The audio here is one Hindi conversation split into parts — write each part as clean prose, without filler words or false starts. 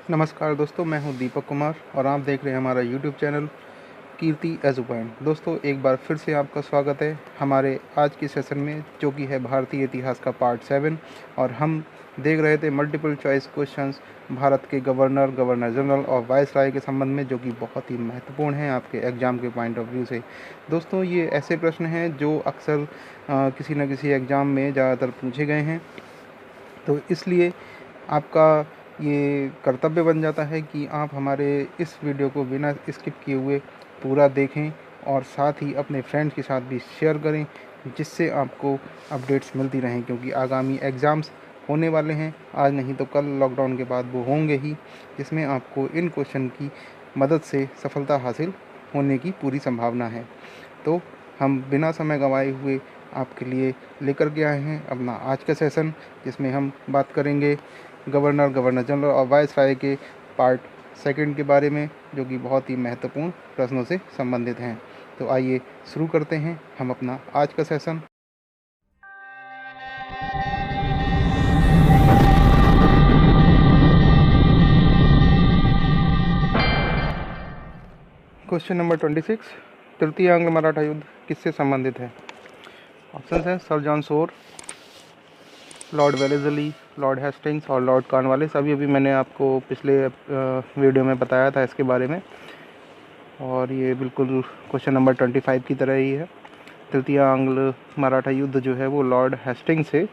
नमस्कार दोस्तों, मैं हूं दीपक कुमार और आप देख रहे हैं हमारा यूट्यूब चैनल कीर्ति एज अ पॉइंट। दोस्तों, एक बार फिर से आपका स्वागत है हमारे आज के सेशन में, जो कि है भारतीय इतिहास का पार्ट 7। और हम देख रहे थे मल्टीपल चॉइस क्वेश्चंस भारत के गवर्नर जनरल और वायसराय के संबंध में, जो कि बहुत ही महत्वपूर्ण हैं आपके एग्ज़ाम के पॉइंट ऑफ व्यू से। दोस्तों, ये ऐसे प्रश्न हैं जो अक्सर किसी न किसी एग्ज़ाम में ज़्यादातर पूछे गए हैं, तो इसलिए आपका ये कर्तव्य बन जाता है कि आप हमारे इस वीडियो को बिना स्किप किए हुए पूरा देखें और साथ ही अपने फ्रेंड्स के साथ भी शेयर करें, जिससे आपको अपडेट्स मिलती रहें, क्योंकि आगामी एग्ज़ाम्स होने वाले हैं। आज नहीं तो कल लॉकडाउन के बाद वो होंगे ही, जिसमें आपको इन क्वेश्चन की मदद से सफलता हासिल होने की पूरी संभावना है। तो हम बिना समय गंवाए हुए आपके लिए लेकर के आए हैं अपना आज का सेशन, जिसमें हम बात करेंगे गवर्नर जनरल और वायसराय के पार्ट 2 के बारे में, जो कि बहुत ही महत्वपूर्ण प्रश्नों से संबंधित हैं। तो आइए शुरू करते हैं हम अपना आज का सेशन। क्वेश्चन नंबर 26, तृतीय आंग्ल मराठा युद्ध किससे संबंधित है? ऑप्शन हैं sir John Shore, Lord Wellesley, Lord Hastings और लॉर्ड कॉर्नवालिस। अभी मैंने आपको पिछले वीडियो में बताया था इसके बारे में, और ये बिल्कुल क्वेश्चन नंबर 25 की तरह ही है। तृतीय आंग्ल मराठा युद्ध जो है वो लॉर्ड हेस्टिंग्स से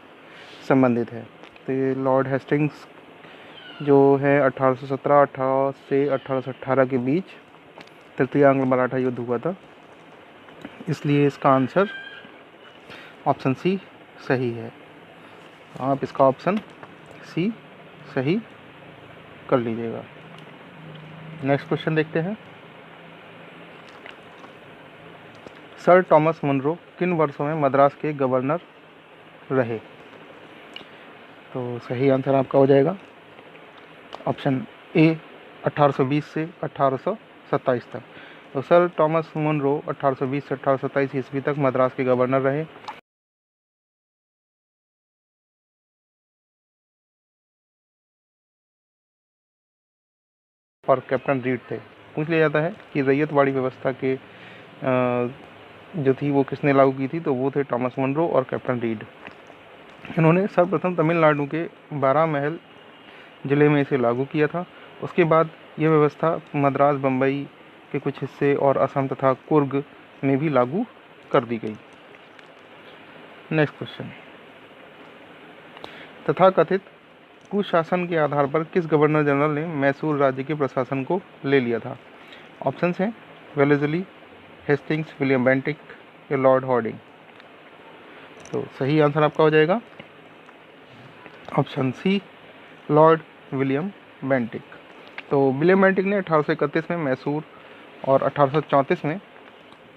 संबंधित है। तो ये लॉर्ड हेस्टिंग्स जो है 1817 से 1818 के बीच तृतीय आंग्ल मराठा युद्ध हुआ था, इसलिए इसका आंसर ऑप्शन सी सही है। आप इसका ऑप्शन सी सही कर लीजिएगा। नेक्स्ट क्वेश्चन देखते हैं। सर टॉमस मुनरो किन वर्षों में मद्रास के गवर्नर रहे? तो सही आंसर आपका हो जाएगा ऑप्शन ए 1820 से 1827 तक। तो सर टॉमस मुनरो 1820 से 1827 ईस्वी तक मद्रास के गवर्नर रहे। और कैप्टन रीड थे। पूछ लिया जाता है कि रैयतवाड़ी व्यवस्था के जो थी वो किसने लागू की थी, तो वो थे टॉमस मुनरो और कैप्टन रीड। इन्होंने सर्वप्रथम तमिलनाडु के 12 महल ज़िले में इसे लागू किया था। उसके बाद यह व्यवस्था मद्रास, बम्बई के कुछ हिस्से और असम तथा कुर्ग में भी लागू कर दी गई। नेक्स्ट क्वेश्चन, तथाकथित कुशासन के आधार पर किस गवर्नर जनरल ने मैसूर राज्य के प्रशासन को ले लिया था? ऑप्शंस हैं वेलेस्ली, हेस्टिंग्स, विलियम बेंटिक या लॉर्ड हॉर्डिंग। तो सही आंसर आपका हो जाएगा option C Lord William Bentinck. तो विलियम बेंटिक ने 1831 में मैसूर और 1834 में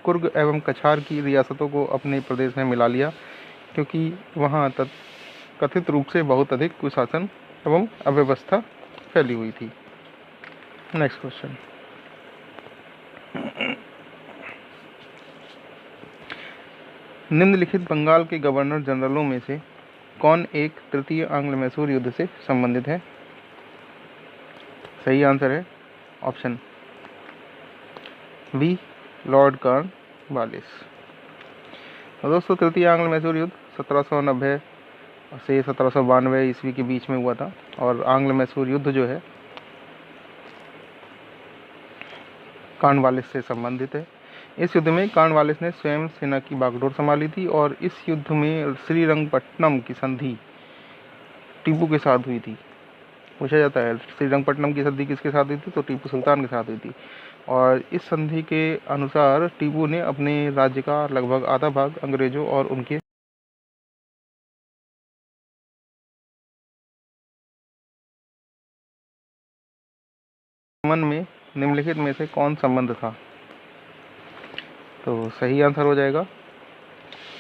कुर्ग एवं कछार की रियासतों को अपने प्रदेश में मिला लिया, क्योंकि वहाँ कथित रूप से बहुत अधिक कुशासन एवं अव्यवस्था फैली हुई थी। नेक्स्ट क्वेश्चन, निम्नलिखित बंगाल के गवर्नर जनरलों में से कौन एक तृतीय आंग्ल मैसूर युद्ध से संबंधित है? सही आंसर है ऑप्शन बी लॉर्ड कॉर्नवालिस। तो दोस्तों, तृतीय आंग्ल मैसूर युद्ध 1790 से 1792 ईस्वी के बीच में हुआ था, और आंग्ल मैसूर युद्ध जो है कॉर्नवालिस से संबंधित है। इस युद्ध में कॉर्नवालिस ने स्वयं सेना की बागडोर संभाली थी, और इस युद्ध में श्रीरंगपट्टनम की संधि टीपू के साथ हुई थी। पूछा जाता है श्रीरंगपट्टनम की संधि किसके साथ हुई थी, तो टीपू सुल्तान के साथ हुई थी। और इस संधि के अनुसार टीपू ने अपने राज्य का लगभग आधा भाग अंग्रेजों और उनके मन में निम्नलिखित में से कौन संबंध था? तो सही आंसर हो जाएगा,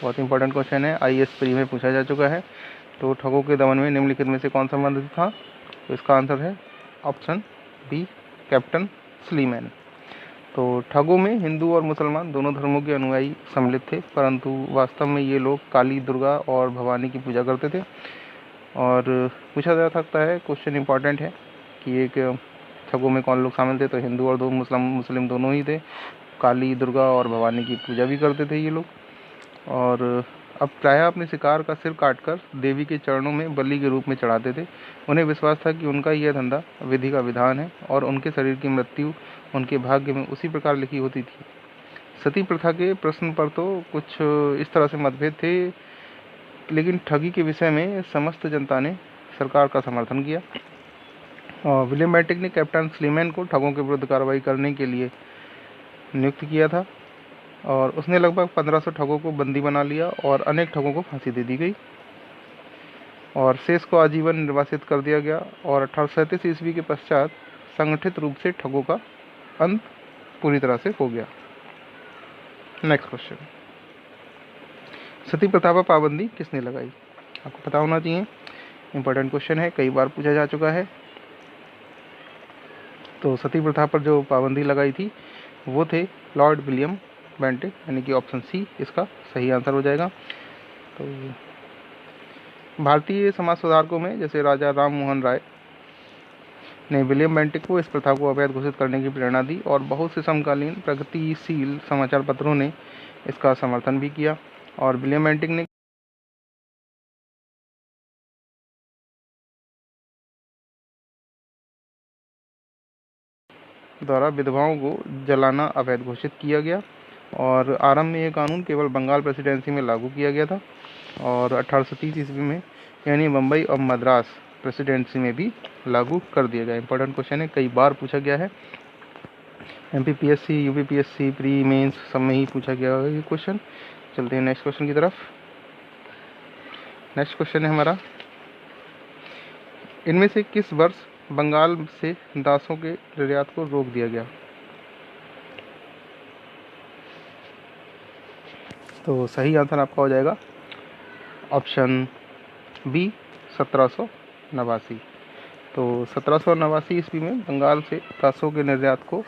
बहुत इंपॉर्टेंट क्वेश्चन है, आईएएस प्री में पूछा जा चुका है। तो ठगों के दमन में निम्नलिखित में से कौन संबंधित था? तो इसका आंसर है ऑप्शन बी कैप्टन स्लीमैन। तो ठगों में हिंदू और मुसलमान दोनों धर्मों के अनुयायी सम्मिलित थे, परंतु वास्तव में ये लोग काली, दुर्गा और भवानी की पूजा करते थे। और पूछा जा सकता है, क्वेश्चन इंपॉर्टेंट है, कि एक ठगों में कौन लोग शामिल थे, तो हिंदू और दो मुस्लिम दोनों ही थे। काली, दुर्गा और भवानी की पूजा भी करते थे ये लोग। और अब प्रायः अपने शिकार का सिर काटकर देवी के चरणों में बलि के रूप में चढ़ाते थे। उन्हें विश्वास था कि उनका यह धंधा विधि का विधान है और उनके शरीर की मृत्यु उनके भाग्य में उसी प्रकार लिखी होती थी। सती प्रथा के प्रश्न पर तो कुछ इस तरह से मतभेद थे, लेकिन ठगी के विषय में समस्त जनता ने सरकार का समर्थन किया। और विलियम बेंटिक ने कैप्टन स्लीमैन को ठगों के विरुद्ध कार्रवाई करने के लिए नियुक्त किया था और उसने लगभग 1500 ठगों को बंदी बना लिया और अनेक ठगों को फांसी दे दी गई और शेष को आजीवन निर्वासित कर दिया गया। और 1837 ईस्वी के पश्चात संगठित रूप से ठगों का अंत पूरी तरह से हो गया। नेक्स्ट क्वेश्चन, सती प्रथा पर पाबंदी किसने लगाई? आपको पता होना चाहिए, इंपॉर्टेंट क्वेश्चन है, कई बार पूछा जा चुका है। तो सती प्रथा पर जो पाबंदी लगाई थी वो थे लॉर्ड विलियम बेंटिक, यानी कि ऑप्शन सी इसका सही आंसर हो जाएगा। तो भारतीय समाज सुधारकों में जैसे राजा राम मोहन राय ने विलियम बेंटिक को इस प्रथा को अवैध घोषित करने की प्रेरणा दी और बहुत से समकालीन प्रगतिशील समाचार पत्रों ने इसका समर्थन भी किया। और विलियम बेंटिक ने द्वारा विधवाओं को जलाना अवैध घोषित किया गया और आरंभ में यह कानून केवल बंगाल प्रेसिडेंसी में लागू किया गया था और 1830 ईस्वी में यानी मुंबई और मद्रास प्रेसिडेंसी में भी लागू कर दिया गया। इंपॉर्टेंट क्वेश्चन है, कई बार पूछा गया है, MPPSC, UPPSC, प्री मेंस सब में ही पूछा गया है ये क्वेश्चन। चलते हैं नेक्स्ट क्वेश्चन की तरफ। नेक्स्ट क्वेश्चन है हमारा, इनमें से किस वर्ष बंगाल से दासों के निर्यात को रोक दिया गया? तो सही आंसर आपका हो जाएगा ऑप्शन बी 1789। तो 1789 ईस्वी में बंगाल से दासों के निर्यात को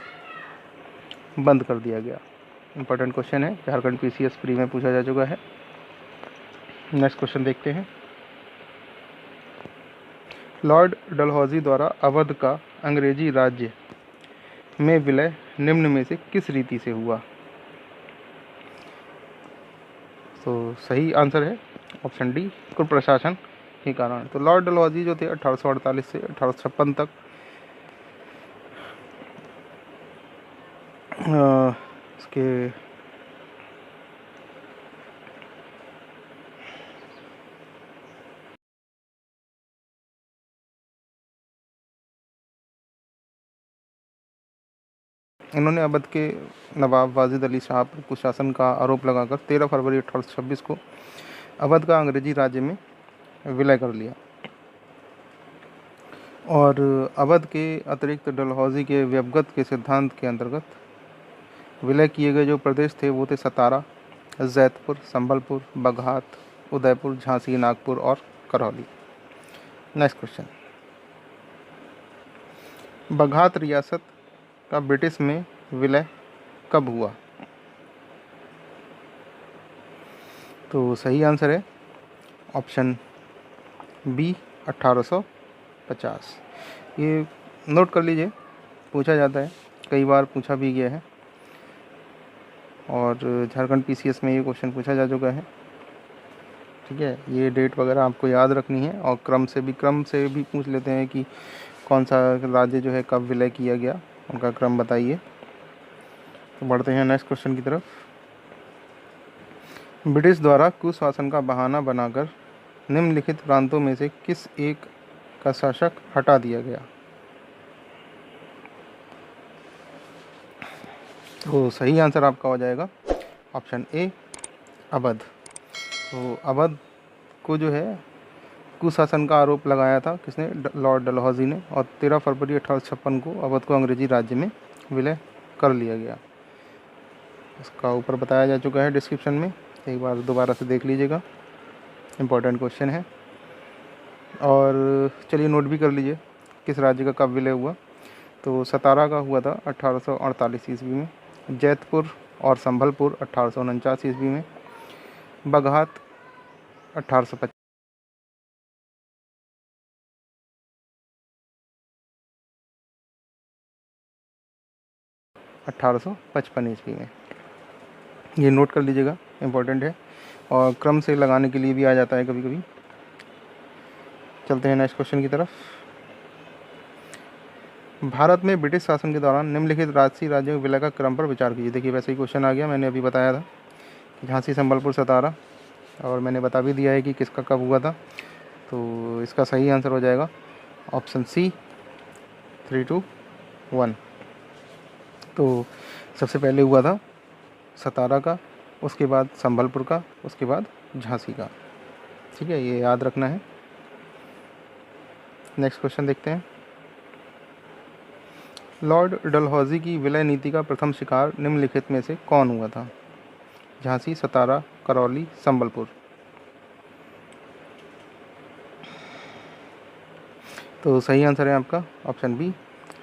बंद कर दिया गया। इंपॉर्टेंट क्वेश्चन है, झारखंड PCS प्री में पूछा जा चुका है। नेक्स्ट क्वेश्चन देखते हैं, लॉर्ड डलहौजी द्वारा अवध का अंग्रेजी राज्य में विलय निम्न में से किस रीति से हुआ? तो सही आंसर है ऑप्शन डी कुप्रशासन के कारण। तो लॉर्ड डलहौजी जो थे 1848 से 1856 तक इसके इन्होंने अवध के नवाब वाजिद अली शाह पर कुशासन का आरोप लगाकर 13 फरवरी 1826 को अवध का अंग्रेजी राज्य में विलय कर लिया। और अवध के अतिरिक्त डलहौजी के व्यवगत के सिद्धांत के अंतर्गत विलय किए गए जो प्रदेश थे वो थे सतारा, जैतपुर, संबलपुर, बघात, उदयपुर, झांसी, नागपुर और करौली। नेक्स्ट क्वेश्चन, बघात रियासत का ब्रिटिश में विलय कब हुआ? तो सही आंसर है ऑप्शन बी 1850। ये नोट कर लीजिए, पूछा जाता है, कई बार पूछा भी गया है और झारखंड PCS में ये क्वेश्चन पूछा जा चुका है। ठीक है, ये डेट वगैरह आपको याद रखनी है और क्रम से भी पूछ लेते हैं कि कौन सा राज्य जो है कब विलय किया गया, उनका क्रम बताइए। तो बढ़ते हैं नेक्स्ट क्वेश्चन की तरफ, ब्रिटिश द्वारा कुशासन का बहाना बनाकर निम्नलिखित प्रांतों में से किस एक का शासक हटा दिया गया? तो सही आंसर आपका हो जाएगा ऑप्शन ए अवध। तो अवध को जो है कुशासन का आरोप लगाया था किसने? लॉर्ड डलहौजी ने, और 13 फरवरी 1856 को अवध को अंग्रेजी राज्य में विलय कर लिया गया। इसका ऊपर बताया जा चुका है डिस्क्रिप्शन में, एक बार दोबारा से देख लीजिएगा, इम्पोर्टेंट क्वेश्चन है। और चलिए नोट भी कर लीजिए किस राज्य का कब विलय हुआ। तो सतारा का हुआ था 1848 ईस्वी में, जैतपुर और संभलपुर 1849 ईस्वी में, बघात 1850 1855 ईस्वी में। ये नोट कर लीजिएगा, इम्पोर्टेंट है और क्रम से लगाने के लिए भी आ जाता है कभी कभी। चलते हैं नेक्स्ट क्वेश्चन की तरफ। भारत में ब्रिटिश शासन के दौरान निम्नलिखित राजसी राज्यों के विलय का क्रम पर विचार कीजिए। देखिए वैसे ही क्वेश्चन आ गया, मैंने अभी बताया था झांसी, संबलपुर, सतारा, और मैंने बता भी दिया है कि किसका कब हुआ था। तो इसका सही आंसर हो जाएगा ऑप्शन सी 3, 2, 1। तो सबसे पहले हुआ था सतारा का, उसके बाद संबलपुर का, उसके बाद झांसी का। ठीक है, ये याद रखना है। नेक्स्ट क्वेश्चन देखते हैं। लॉर्ड डलहौजी की विलय नीति का प्रथम शिकार निम्नलिखित में से कौन हुआ था? झांसी, सतारा, करौली, संबलपुर। तो सही आंसर है आपका ऑप्शन बी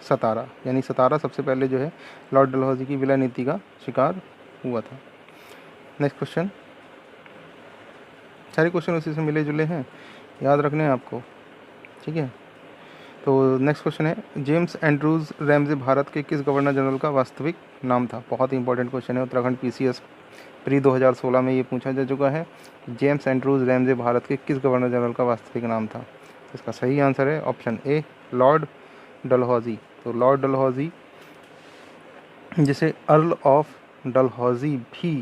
सतारा, यानी सतारा सबसे पहले जो है लॉर्ड डलहौजी की विलय नीति का शिकार हुआ था। नेक्स्ट क्वेश्चन, सारे क्वेश्चन उसी से मिले जुले हैं, याद रखने हैं आपको। ठीक है, तो नेक्स्ट क्वेश्चन है, जेम्स एंड्रूज रैमजे भारत के किस गवर्नर जनरल का वास्तविक नाम था? बहुत ही इंपॉर्टेंट क्वेश्चन है, उत्तराखंड PCS प्री 2016 में ये पूछा जा चुका है। जेम्स एंड्रूज रैमजे भारत के किस गवर्नर जनरल का वास्तविक नाम था? इसका सही आंसर है ऑप्शन ए लॉर्ड डलहौजी। तो लॉर्ड डलहौजी, जिसे अर्ल ऑफ डलहौजी भी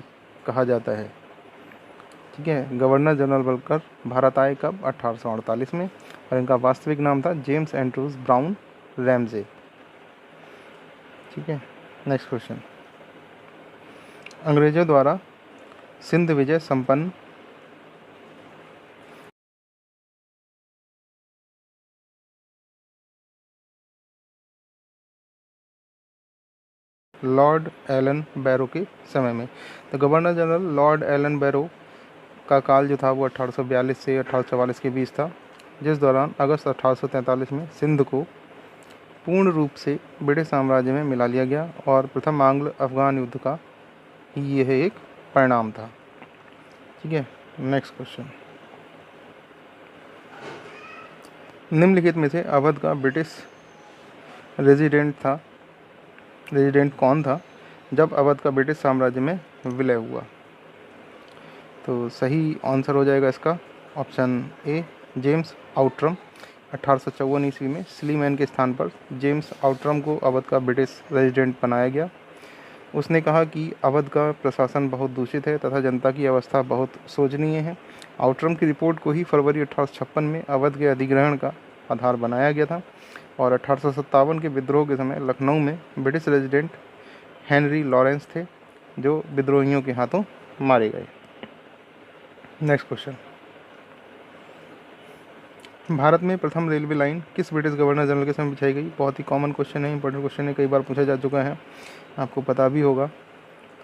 कहा जाता है, ठीक है, गवर्नर जनरल बनकर भारत आए कब? 1848 में, और इनका वास्तविक नाम था जेम्स एंड्रूज ब्राउन रैमजे। ठीक है, नेक्स्ट क्वेश्चन, अंग्रेजों द्वारा सिंध विजय संपन्न लॉर्ड एलन बैरो के समय में। तो गवर्नर जनरल लॉर्ड एलन बैरो का काल जो था वो 1842 से 1844 के बीच था, जिस दौरान अगस्त 1843 में सिंध को पूर्ण रूप से ब्रिटिश साम्राज्य में मिला लिया गया और प्रथम आंग्ल अफगान युद्ध का ही यह एक परिणाम था। ठीक है, नेक्स्ट क्वेश्चन, निम्नलिखित में से अवध का ब्रिटिश रेजिडेंट कौन था जब अवध का ब्रिटिश साम्राज्य में विलय हुआ? तो सही आंसर हो जाएगा इसका ऑप्शन ए जेम्स आउट्रम। 1854 ईस्वी में स्लीमैन के स्थान पर जेम्स आउट्रम को अवध का ब्रिटिश रेजिडेंट बनाया गया। उसने कहा कि अवध का प्रशासन बहुत दूषित है तथा जनता की अवस्था बहुत शोचनीय है। आउट्रम की रिपोर्ट को ही फरवरी 1856 में अवध के अधिग्रहण का आधार बनाया गया था और 1857 के विद्रोह के समय लखनऊ में ब्रिटिश रेजिडेंट हेनरी लॉरेंस थे, जो विद्रोहियों के हाथों मारे गए। नेक्स्ट क्वेश्चन, भारत में प्रथम रेलवे लाइन किस ब्रिटिश गवर्नर जनरल के समय बिछाई गई? बहुत ही कॉमन क्वेश्चन है, इंपॉर्टेंट क्वेश्चन है, कई बार पूछा जा चुका है, आपको पता भी होगा।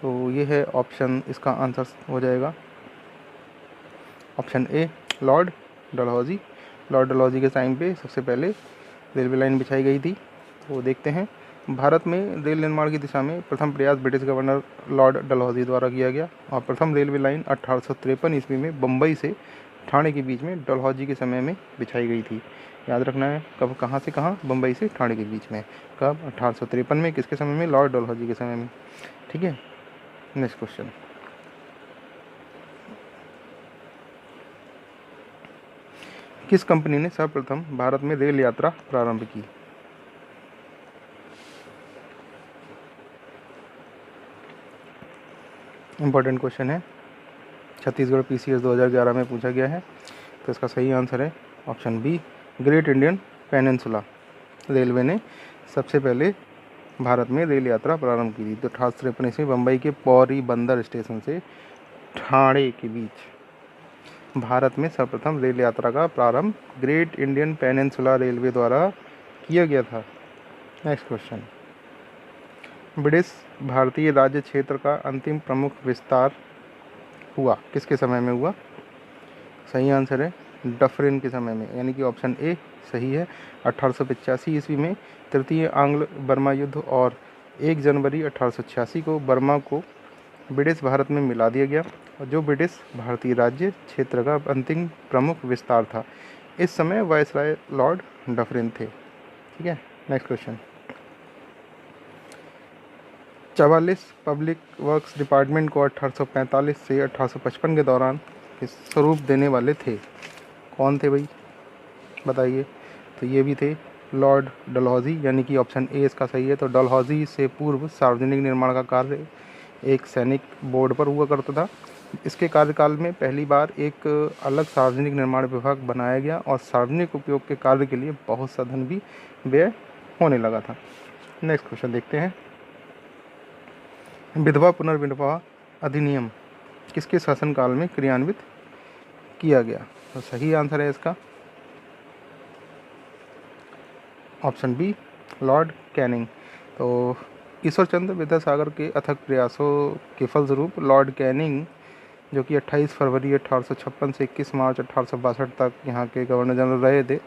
तो ये है ऑप्शन, इसका आंसर हो जाएगा option A Lord Dalhousie. Lord Dalhousie के टाइम पे सबसे पहले रेलवे लाइन बिछाई गई थी। तो देखते हैं, भारत में रेल निर्माण की दिशा में प्रथम प्रयास ब्रिटिश गवर्नर लॉर्ड डलहौजी द्वारा किया गया और प्रथम रेलवे लाइन 1853 ईस्वी में बम्बई से ठाणे के बीच में डलहौजी के समय में बिछाई गई थी। याद रखना है, कब, कहाँ से कहाँ? बम्बई से ठाणे के बीच में। कब? 1853 में। किसके समय में? लॉर्ड डलहौजी के समय में। ठीक है, नेक्स्ट क्वेश्चन, किस कंपनी ने सर्वप्रथम भारत में रेल यात्रा प्रारंभ की? इंपॉर्टेंट क्वेश्चन है, छत्तीसगढ़ PCS 2011 में पूछा गया है। तो इसका सही आंसर है option be great Indian peninsula railway ने सबसे पहले भारत में रेल यात्रा प्रारंभ की थी। तो 1853 ईस्वी बम्बई के पौरी बंदर स्टेशन से ठाणे के बीच भारत में सर्वप्रथम रेल यात्रा का प्रारंभ ग्रेट इंडियन पेनिनसुला रेलवे द्वारा किया गया था। नेक्स्ट क्वेश्चन, ब्रिटिश भारतीय राज्य क्षेत्र का अंतिम प्रमुख विस्तार हुआ किसके समय में हुआ? सही आंसर है डफरिन के समय में, यानी कि ऑप्शन ए सही है। 1885 ईस्वी में तृतीय आंग्ल बर्मा युद्ध और 1 जनवरी 1886 को बर्मा को ब्रिटिश भारत में मिला दिया गया और जो ब्रिटिश भारतीय राज्य क्षेत्र का अंतिम प्रमुख विस्तार था। इस समय वायसराय लॉर्ड डफरिन थे। ठीक है, next question, 44 public works department को 1845 से 1855 के दौरान स्वरूप देने वाले थे। कौन थे भाई, बताइए। तो ये भी थे लॉर्ड डलहौजी, यानी कि ऑप्शन ए इसका सही है। तो डलहौजी से पूर्व सार्वजनिक निर्माण का कार्य एक सैनिक बोर्ड पर हुआ करता था। इसके कार्यकाल में पहली बार एक अलग सार्वजनिक निर्माण विभाग बनाया गया और सार्वजनिक उपयोग के कार्य के लिए बहुत सा धन भी व्यय होने लगा था। नेक्स्ट क्वेश्चन देखते हैं। विधवा पुनर्विवाह अधिनियम किसके शासनकाल में क्रियान्वित किया गया? तो सही आंसर है इसका ऑप्शन बी, लॉर्ड कैनिंग। तो ईश्वरचंद्र विद्यासागर के अथक प्रयासों के फलस्वरूप लॉर्ड कैनिंग, जो कि 28 फरवरी 1856 से 21 मार्च 1862 तक यहाँ के गवर्नर जनरल रहे थे,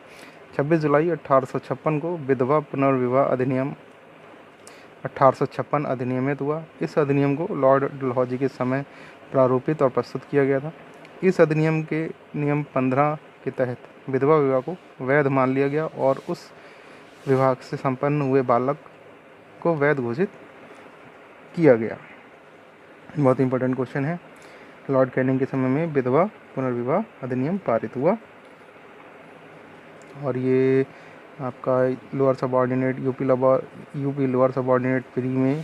26 जुलाई 1856 को विधवा पुनर्विवाह अधिनियम 1856 अधिनियमित हुआ। इस अधिनियम को लॉर्ड डलहौजी के समय प्रारूपित और प्रस्तुत किया गया था। इस अधिनियम के नियम 15 के तहत विधवा विवाह को वैध मान लिया गया और उस विवाह से संपन्न हुए बालक को वैध घोषित किया गया। बहुत इंपॉर्टेंट क्वेश्चन है। लॉर्ड कैनिंग के समय में विधवा पुनर्विवाह अधिनियम पारित हुआ और ये आपका lower subordinate UP lower subordinate pre में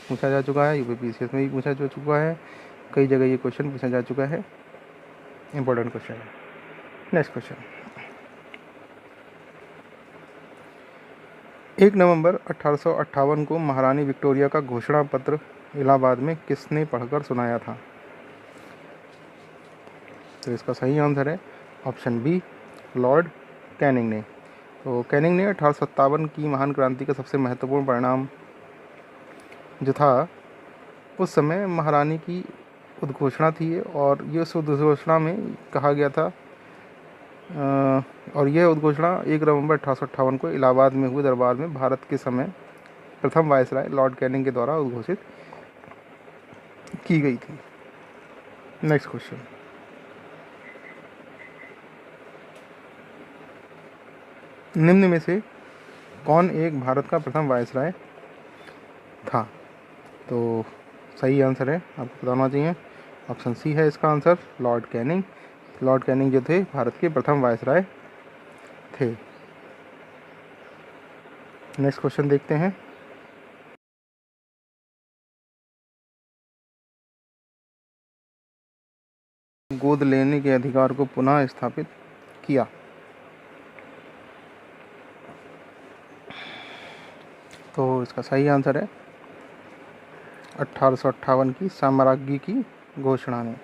पूछा जा चुका है, यूपी पीसीएस में भी पूछा जा चुका है, कई जगह ये क्वेश्चन पूछा जा चुका है। इंपॉर्टेंट क्वेश्चन है। नेक्स्ट क्वेश्चन, 1 नवंबर 1858 को महारानी विक्टोरिया का घोषणा पत्र इलाहाबाद में किसने पढ़कर सुनाया था? तो इसका सही आंसर है ऑप्शन बी, लॉर्ड कैनिंग ने। तो कैनिंग ने 1857 की महान क्रांति का सबसे महत्वपूर्ण परिणाम जो था, उस समय महारानी की उद्घोषणा थी और ये उस उद्घोषणा में कहा गया था और यह उद्घोषणा 1 नवंबर 1858 को इलाहाबाद में हुए दरबार में भारत के समय प्रथम वायसराय लॉर्ड कैनिंग के द्वारा उद्घोषित की गई थी। नेक्स्ट क्वेश्चन, निम्न में से कौन एक भारत का प्रथम वायसराय था? तो सही आंसर है, आपको बताना चाहिए, ऑप्शन सी है इसका answer, Lord Canning. Lord Canning जो थे भारत के प्रथम वायसराय थे। नेक्स्ट क्वेश्चन देखते हैं। गोद लेने के अधिकार को पुनः स्थापित किया? तो इसका सही आंसर है 1858 की साम्राज्ञी की घोषणा ने।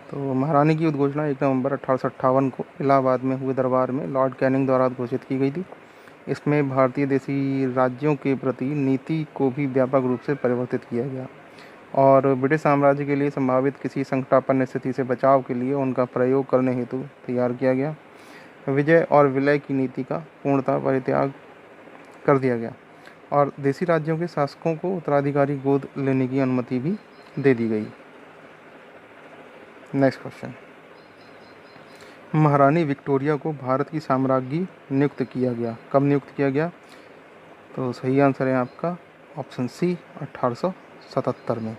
तो महारानी की उद्घोषणा 1 नवंबर 1858 को इलाहाबाद में हुए दरबार में लॉर्ड कैनिंग द्वारा उद्घोषित की गई थी। इसमें भारतीय देशी राज्यों के प्रति नीति को भी व्यापक रूप से परिवर्तित किया गया और ब्रिटिश साम्राज्य के लिए संभावित किसी संकटापन्न स्थिति से बचाव के लिए उनका प्रयोग करने हेतु तैयार किया गया। विजय और विलय की नीति का पूर्णतः परित्याग कर दिया गया और देशी राज्यों के शासकों को उत्तराधिकारी गोद लेने की अनुमति भी दे दी गई। नेक्स्ट क्वेश्चन, महारानी विक्टोरिया को भारत की साम्राज्ञी नियुक्त किया गया, कब नियुक्त किया गया? तो सही आंसर है आपका ऑप्शन सी, 1877 में।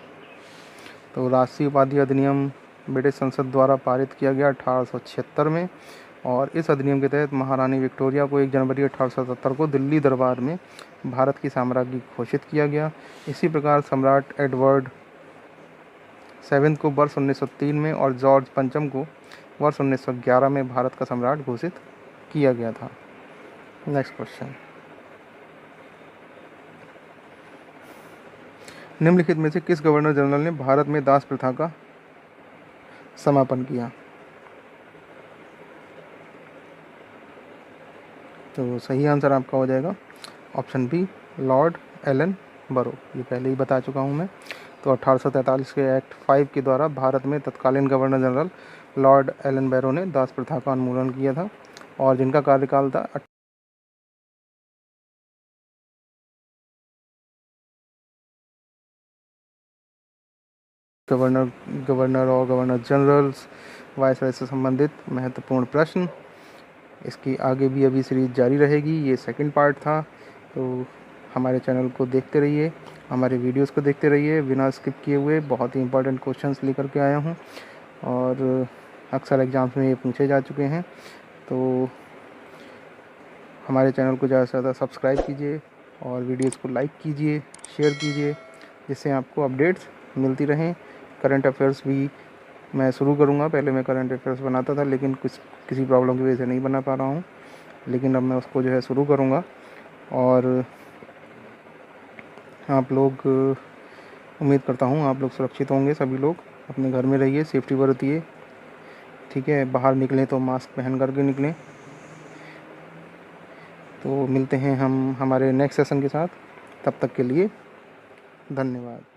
तो राष्ट्रीय उपाधि अधिनियम ब्रिटिश संसद द्वारा पारित किया गया 1876 में और इस अधिनियम के तहत महारानी विक्टोरिया को 1 जनवरी 1877 को दिल्ली दरबार में भारत की साम्राज्ञी घोषित किया गया। इसी प्रकार सम्राट एडवर्ड 7 को वर्ष 1903 में और जॉर्ज पंचम को वर्ष 1911 में भारत का सम्राट घोषित किया गया था। नेक्स्ट क्वेश्चन, निम्नलिखित में से किस गवर्नर जनरल ने भारत में दास प्रथा का समापन किया? तो सही आंसर आपका हो जाएगा ऑप्शन बी, लॉर्ड एलन बरो। ये पहले ही बता चुका हूँ मैं। तो 1843 के एक्ट 5 के द्वारा भारत में तत्कालीन गवर्नर जनरल लॉर्ड एलन बैरो ने दास प्रथा का उन्मूलन किया था और जिनका कार्यकाल था गवर्नर और गवर्नर जनरल्स वायसराय से संबंधित महत्वपूर्ण प्रश्न। इसकी आगे भी अभी सीरीज जारी रहेगी। ये सेकंड पार्ट था, तो हमारे चैनल को देखते रहिए। हमारे वीडियोस को देखते रहिए बिना स्किप किए हुए। बहुत ही इंपॉर्टेंट क्वेश्चंस लेकर के आया हूँ और अक्सर एग्ज़ाम्स में ये पूछे जा चुके हैं। तो हमारे चैनल को ज़्यादा से ज़्यादा सब्सक्राइब कीजिए और वीडियोस को लाइक कीजिए, शेयर कीजिए, जिससे आपको अपडेट्स मिलती रहें। करंट अफेयर्स भी मैं शुरू करूँगा। पहले मैं करंट अफेयर्स बनाता था, लेकिन किसी प्रॉब्लम की वजह से नहीं बना पा रहा हूँ, लेकिन अब मैं उसको जो है शुरू करूँगा। और आप लोग, उम्मीद करता हूँ आप लोग सुरक्षित होंगे। सभी लोग अपने घर में रहिए, सेफ्टी बरतिए, ठीक है। बाहर निकलें तो मास्क पहन करके निकलें। तो मिलते हैं हम हमारे नेक्स्ट सेशन के साथ। तब तक के लिए धन्यवाद।